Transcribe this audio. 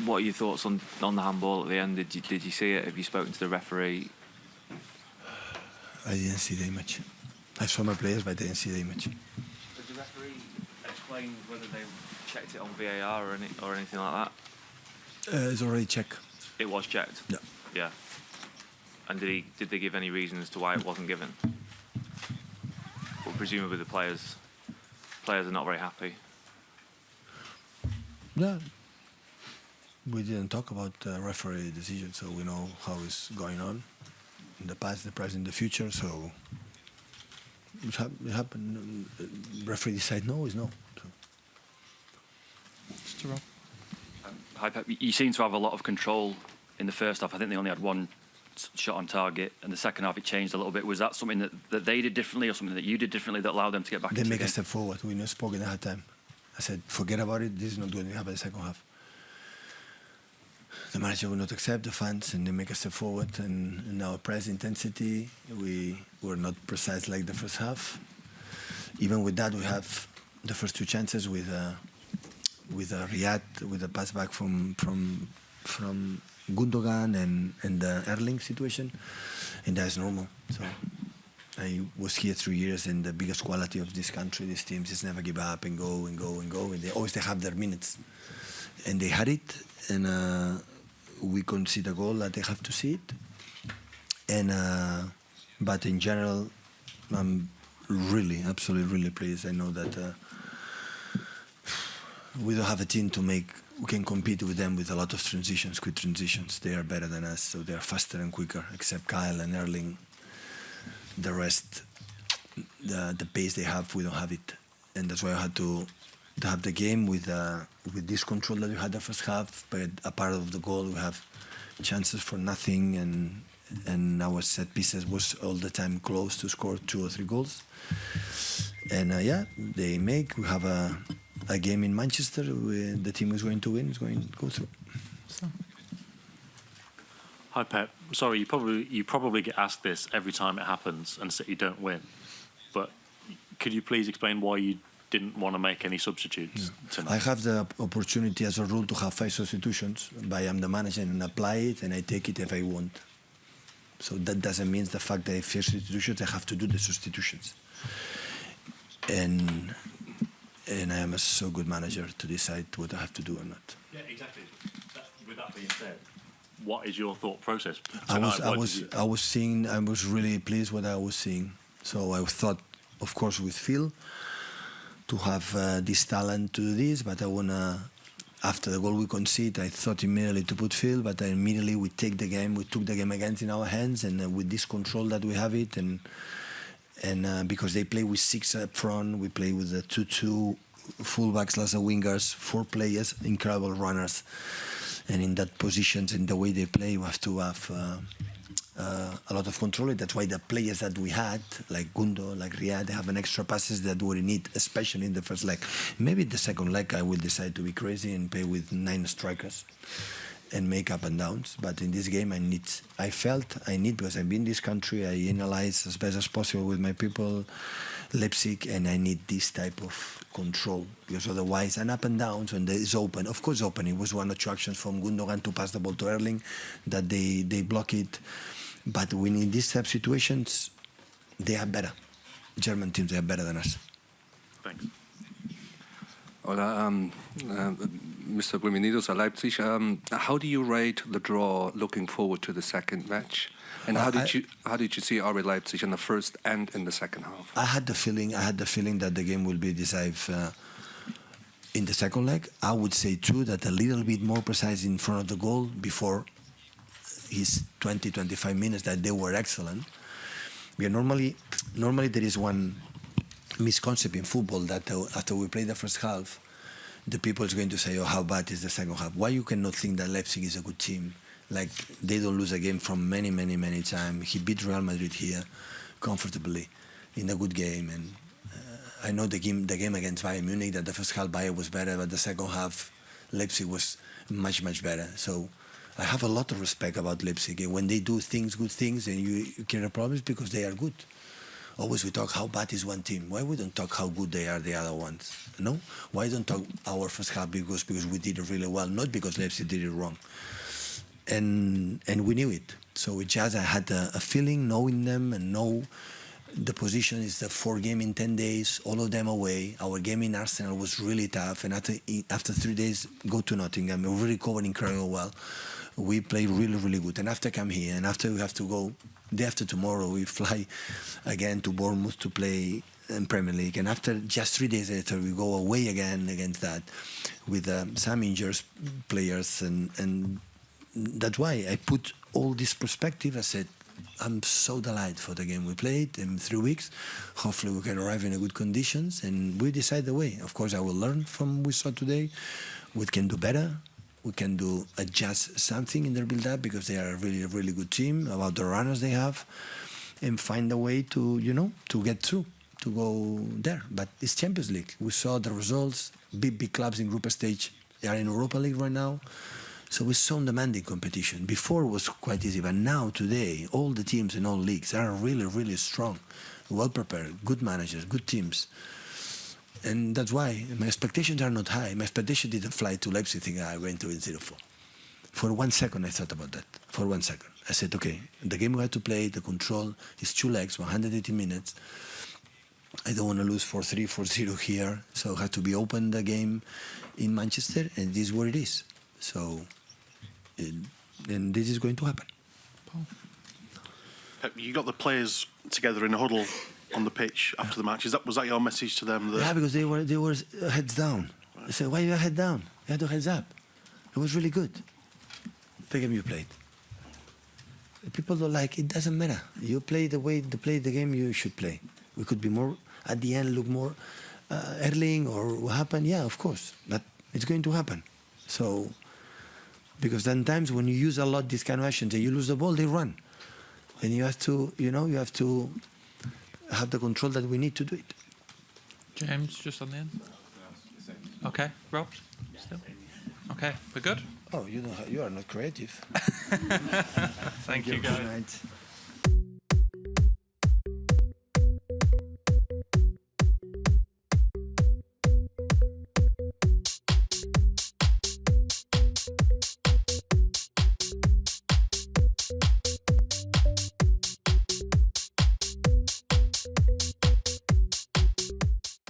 What are your thoughts on the handball at the end? Did you see it? Have you spoken to the referee? I didn't see the image. I saw my players, but I didn't see the image. Did the referee explain whether they checked it on VAR or anything like that? It's already checked. It was checked? Yeah. Yeah. And did they give any reason as to why it wasn't given? Well, presumably the players are not very happy. Yeah. We didn't talk about referee decision, so we know how it's going on in the past, the present, the future. So it happened. Referee decide no is no. So. Hi Pep, you seem to have a lot of control in the first half. I think they only had one shot on target, and the second half it changed a little bit. Was that something that they did differently, or something that you did differently that allowed them to get back into the game? They make a step forward. We spoke in half time. I said, forget about it. This is not going to happen in the second half. The manager will not accept the fans, and they make a step forward. And in our press intensity, we were not precise like the first half. Even with that, we have the first two chances with Riyad, with a pass back from Gundogan and the Erling situation, and that's normal. So I was here 3 years, and the biggest quality of this country, these teams, is never give up and go and go and go, and they always have their minutes, and they had it, and we concede a goal that they have to see it, and but in general, I'm really, absolutely, really pleased. I know that we don't have a team we can compete with them with a lot of transitions, quick transitions. They are better than us, so they are faster and quicker, except Kyle and Erling. The rest, the pace they have, we don't have it. And that's why I had to have the game with this control that we had the first half, but a part of the goal we have chances for nothing, and our set pieces was all the time close to score 2 or 3 goals. And we have a game in Manchester where the team is going to win, is going to go through. So. Hi Pep. Sorry, you probably get asked this every time it happens and City don't win. But could you please explain why you didn't want to make any substitutes tonight? I have the opportunity as a rule to have 5 substitutions, but I'm the manager and apply it, and I take it if I want. So that doesn't mean the fact that if there's substitutions, I have to do the substitutions. And I am a so good manager to decide what I have to do or not. Yeah, exactly. With that being said, what is your thought process? I was really pleased what I was seeing. So I thought, of course, with Phil, to have this talent to do this, but I wanna. After the goal we concede, I thought immediately to put Phil, but immediately we took the game again in our hands, and with this control that we have it, and because they play with 6 up front, we play with the 2-2 fullbacks, lots of wingers, 4 players, incredible runners, and in that positions, in the way they play, we have to have a lot of control. That's why the players that we had, like Gundo, like Riyad, they have an extra passes that we need, especially in the first leg. Maybe the second leg I will decide to be crazy and play with 9 strikers and make up and downs. But in this game, I felt I need, because I've been in this country, I analyze as best as possible with my people, Leipzig, and I need this type of control, because otherwise an up and downs when it's open. Of course, open. It was 1 or 2 actions from Gundogan to pass the ball to Erling that they block it. But when in these type of situations, they are better. German teams, they are better than us. Thanks. Hola, Mr. Bienvenidos a Leipzig. How do you rate the draw looking forward to the second match? And how did you see RB Leipzig in the first and in the second half? I had the feeling that the game will be decisive in the second leg. I would say too that a little bit more precise in front of the goal before his 20-25 minutes, that they were excellent. Normally there is one misconception in football that after we play the first half, the people is going to say, oh, how bad is the second half? Why you cannot think that Leipzig is a good team? Like, they don't lose a game from many times. He beat Real Madrid here comfortably in a good game. And I know the game against Bayern Munich, that the first half Bayern was better, but the second half Leipzig was much better. So I have a lot of respect about Leipzig. And when they do good things, and you create problems because they are good. Always we talk how bad is one team. Why we don't talk how good they are the other ones? No? Why don't talk our first half because we did it really well, not because Leipzig did it wrong. And we knew it. So we just I had a feeling, knowing them and know the position is the 4 game in 10 days, all of them away. Our game in Arsenal was really tough, and after 3 days, go to Nottingham. We really recovered incredibly well. We played really, really good. And after come here, and after we have to go, day after tomorrow, we fly again to Bournemouth to play in Premier League. And after just 3 days later, we go away again against that with some injured players. And that's why I put all this perspective. I said, I'm so delighted for the game we played in 3 weeks. Hopefully we can arrive in a good conditions, and we decide the way. Of course, I will learn from what we saw today. We can do better. We can do adjust something in their build-up because they are a really, really good team about the runners they have, and find a way to, to get through, to go there. But it's Champions League. We saw the results. Big clubs in group stage. They are in Europa League right now. So it's so demanding competition. Before it was quite easy, but now, today, all the teams in all leagues are really, really strong, well prepared, good managers, good teams. And that's why my expectations are not high. My expectation didn't fly to Leipzig thinking I went to win 0-4. For 1 second, I thought about that. For 1 second. I said, okay, the game we have to play, the control is 2 legs, 180 minutes. I don't want to lose 4-3, 4-0 here. So I have to be open the game in Manchester, and this is what it is. So, and this is going to happen. Pep, you got the players together in a huddle on the pitch after the match. Was that your message to them? Yeah, because they were heads down. Right. I said, why are you head down? You had to heads up. It was really good. The game you played. People don't like it. Doesn't matter. You play the way to play the game you should play. We could be more at the end, look more Erling or what happened. Yeah, of course, but it's going to happen. So. Because sometimes when you use a lot these kind of actions and you lose the ball, they run. And you have to, you have to have the control that we need to do it. James, just on the end. Okay, Rob, still. Okay, we're good. Oh, you are not creative. Thank you, guys. Good night.